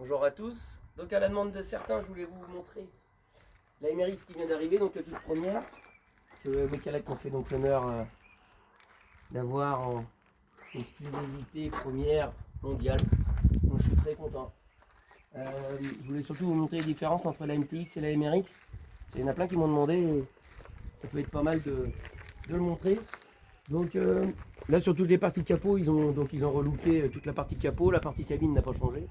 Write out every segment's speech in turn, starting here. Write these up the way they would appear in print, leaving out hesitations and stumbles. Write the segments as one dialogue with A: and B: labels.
A: Bonjour à tous. Donc à la demande de certains, je voulais vous montrer la MRX qui vient d'arriver, donc la toute première, que Mecalac ont fait donc l'honneur d'avoir en exclusivité première mondiale. Donc je suis très content. Je voulais surtout vous montrer les différences entre la MTX et la MRX. Il y en a plein qui m'ont demandé, et ça peut être pas mal de le montrer. Donc là sur toutes les parties capot, ils ont relooké toute la partie capot, la partie cabine n'a pas changé.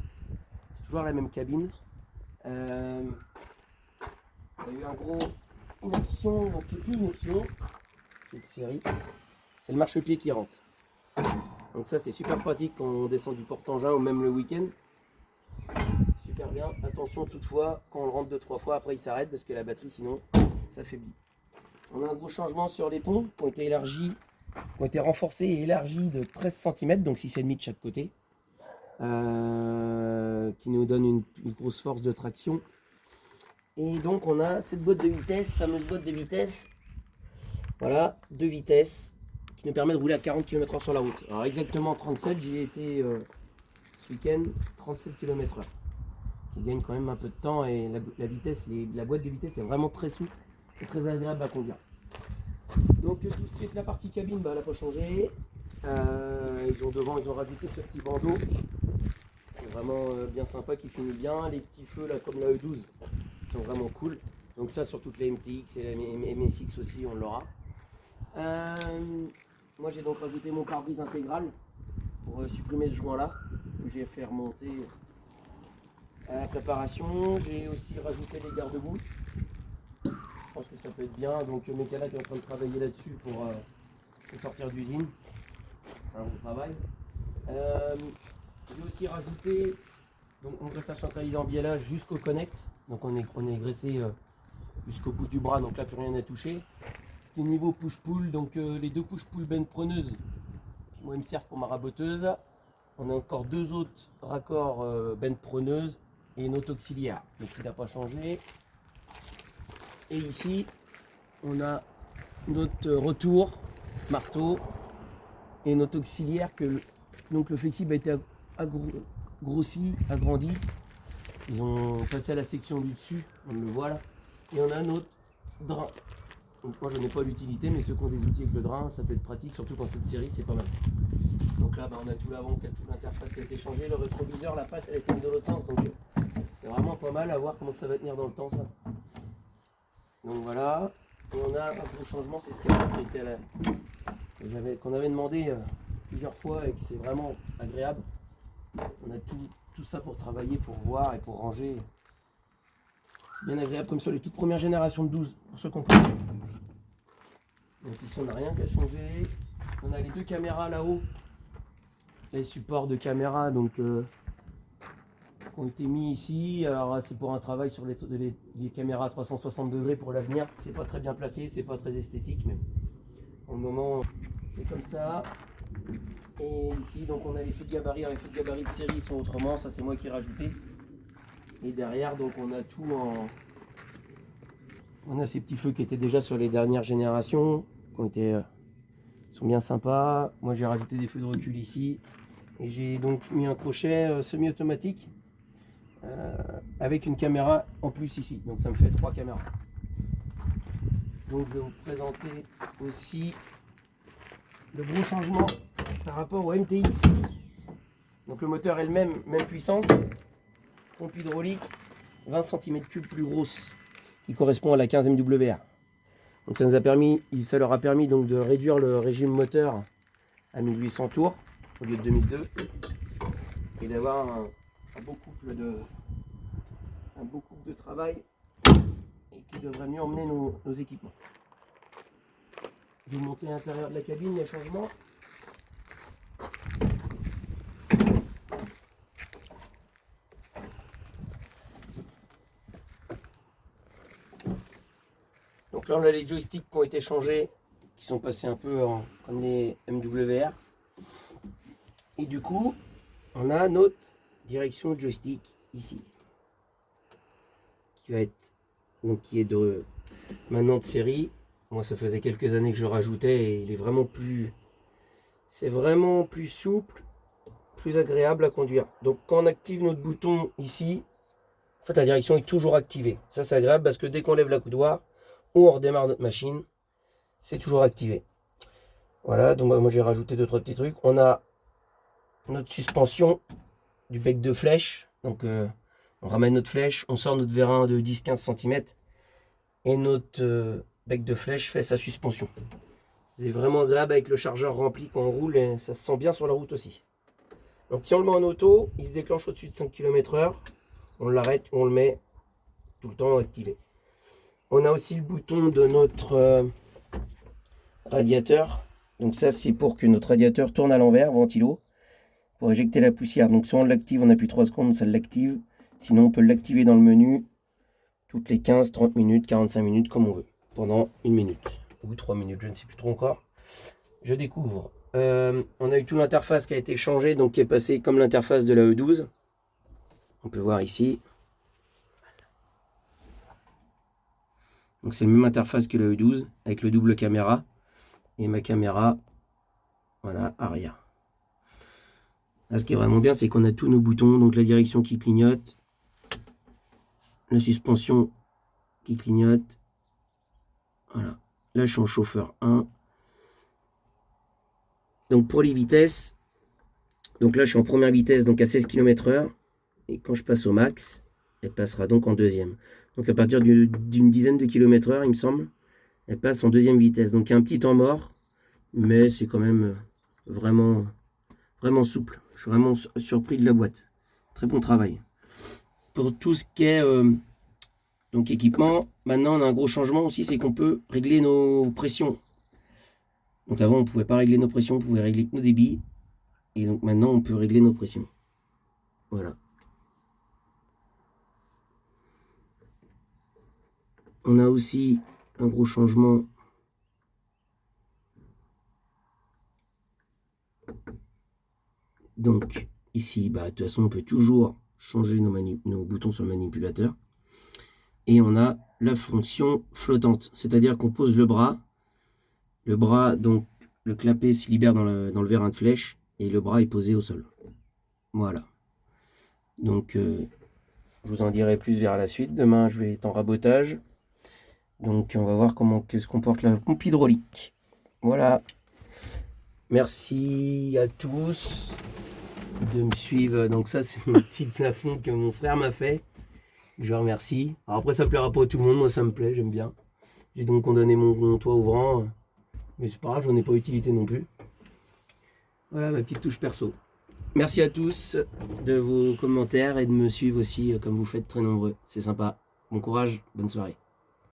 A: C'est toujours la même cabine. Il y a eu une option, donc plus une option, cette série, c'est le marchepied qui rentre. Donc ça c'est super pratique quand on descend du porte-engin ou même le week-end. Super bien. Attention toutefois, quand on le rentre 2-3 fois, après il s'arrête parce que la batterie sinon s'affaiblit. On a un gros changement sur les ponts qui ont été élargis, qui ont été renforcés et élargis de 13 cm, donc 6,5 de chaque côté. Qui nous donne une grosse force de traction. Et donc on a cette boîte de vitesse, fameuse boîte de vitesse, voilà, 2 vitesses, qui nous permet de rouler à 40 km/h sur la route. Alors exactement 37, j'y ai été ce week-end, 37 km/h, qui gagne quand même un peu de temps, et la vitesse, la boîte de vitesse est vraiment très souple et très agréable à conduire. Donc tout ce qui est de la partie cabine, elle n'a pas changé. Devant, ils ont rajouté ce petit bandeau, c'est vraiment bien sympa, qui finit bien. Les petits feux là comme la E12 sont vraiment cool. Donc ça sur toutes les MTX et la MSX aussi on l'aura. Moi j'ai donc rajouté mon pare-brise intégral pour supprimer ce joint là que j'ai fait remonter à la préparation. J'ai aussi rajouté les garde-boue. Je pense que ça peut être bien. Donc Mecalac est en train de travailler là-dessus pour sortir d'usine. C'est un bon travail. J'ai aussi rajouté donc un graissage centralisé en biellage jusqu'au connect. Donc on est graissé jusqu'au bout du bras, donc là plus rien à toucher. Ce qui est niveau push-pull, donc les deux push-pull bend preneuses qui moi me servent pour ma raboteuse. On a encore deux autres raccords bend preneuses et une autre auxiliaire, donc qui n'a pas changé. Et ici on a notre retour marteau et notre auxiliaire que donc le flexible a été grossi, agrandi. Ils ont passé à la section du dessus, on le voit là. Et on a un autre drain. Donc moi je n'ai pas l'utilité, mais ceux qui ont des outils avec le drain, ça peut être pratique, surtout dans cette série, c'est pas mal. Donc là on a tout l'avant, toute l'interface qui a été changée, le rétroviseur, la patte elle a été mise dans l'autre sens, donc c'est vraiment pas mal à voir comment ça va tenir dans le temps ça. Donc voilà, et on a un gros changement, c'est ce qui était qu'on avait demandé plusieurs fois et qui c'est vraiment agréable. On a tout ça pour travailler, pour voir et pour ranger. C'est bien agréable comme sur les toutes premières générations de 12, pour ceux qui ont compris. Donc ici on n'a rien qu'à changer. On a les deux caméras là-haut, les supports de caméra donc qui ont été mis ici. Alors c'est pour un travail sur les caméras à 360 degrés pour l'avenir. C'est pas très bien placé, c'est pas très esthétique, mais pour le moment c'est comme ça. Et ici donc on a les feux de gabarit. Alors, les feux de gabarit de série sont autrement, ça c'est moi qui ai rajouté. Et derrière donc on a tout en... On a ces petits feux qui étaient déjà sur les dernières générations, qui ont été, sont bien sympas. Moi j'ai rajouté des feux de recul ici. Et j'ai donc mis un crochet semi-automatique avec une caméra en plus ici. Donc ça me fait 3 caméras. Donc je vais vous présenter aussi le gros changement par rapport au MTX. Donc le moteur est le même puissance, pompe hydraulique, 20 cm3 plus grosse, qui correspond à la 15 MWR. Donc ça leur a permis donc de réduire le régime moteur à 1800 tours au lieu de 2002 et d'avoir un beau couple de travail et qui devrait mieux emmener nos équipements. Je vais vous montrer l'intérieur de la cabine, les changements. Donc là on a les joysticks qui ont été changés, qui sont passés un peu comme les MWR. Et du coup, on a notre direction joystick ici, qui va être qui est de maintenant de série. Moi ça faisait quelques années que je rajoutais et il est vraiment plus, c'est vraiment plus souple, plus agréable à conduire. Donc quand on active notre bouton ici, en fait la direction est toujours activée. Ça c'est agréable parce que dès qu'on lève la coudoir ou on redémarre notre machine, c'est toujours activé. Voilà, donc moi j'ai rajouté 2-3 petits trucs. On a notre suspension du bec de flèche. Donc on ramène notre flèche, on sort notre vérin de 10-15 cm et notre bec de flèche fait sa suspension. C'est vraiment agréable avec le chargeur rempli quand on roule et ça se sent bien sur la route aussi. Donc si on le met en auto, il se déclenche au-dessus de 5 km/h. On l'arrête, on le met tout le temps activé. On a aussi le bouton de notre radiateur. Donc ça c'est pour que notre radiateur tourne à l'envers, ventilo, pour éjecter la poussière. Donc soit on l'active, on appuie 3 secondes, ça l'active. Sinon on peut l'activer dans le menu toutes les 15, 30 minutes, 45 minutes comme on veut. Pendant 1 minute ou 3 minutes, je ne sais plus trop encore. Je découvre. On a eu toute l'interface qui a été changée, donc qui est passée comme l'interface de la E12. On peut voir ici. Donc c'est la même interface que la E12 avec le double caméra et ma caméra, voilà, arrière. Là, ce qui est vraiment bien, c'est qu'on a tous nos boutons, donc la direction qui clignote, la suspension qui clignote. Voilà. Là, je suis en chauffeur 1. Donc pour les vitesses, donc là, je suis en première vitesse, donc à 16 km/h. Et quand je passe au max, elle passera donc en deuxième. Donc à partir d'une dizaine de km/h, il me semble, elle passe en deuxième vitesse. Donc il y a un petit temps mort, mais c'est quand même vraiment, vraiment souple. Je suis vraiment surpris de la boîte. Très bon travail. Pour tout ce qui est donc équipement, maintenant on a un gros changement aussi, c'est qu'on peut régler nos pressions. Donc avant on ne pouvait pas régler nos pressions, on pouvait régler nos débits. Et donc maintenant on peut régler nos pressions. Voilà. On a aussi un gros changement. Donc ici, bah, de toute façon on peut toujours changer nos boutons sur le manipulateur. Et on a la fonction flottante, c'est-à-dire qu'on pose le bras, donc le clapet se libère dans le vérin de flèche et le bras est posé au sol. Voilà. Donc je vous en dirai plus vers la suite. Demain je vais être en rabotage. Donc on va voir comment se comporte la pompe hydraulique. Voilà. Merci à tous de me suivre. Donc ça c'est mon petit plafond que mon frère m'a fait. Je vous remercie. Alors après ça plaira pas à tout le monde, moi ça me plaît, j'aime bien. J'ai donc condamné mon toit ouvrant. Mais c'est pas grave, j'en ai pas utilité non plus. Voilà ma petite touche perso. Merci à tous de vos commentaires et de me suivre aussi comme vous faites très nombreux. C'est sympa. Bon courage, bonne soirée.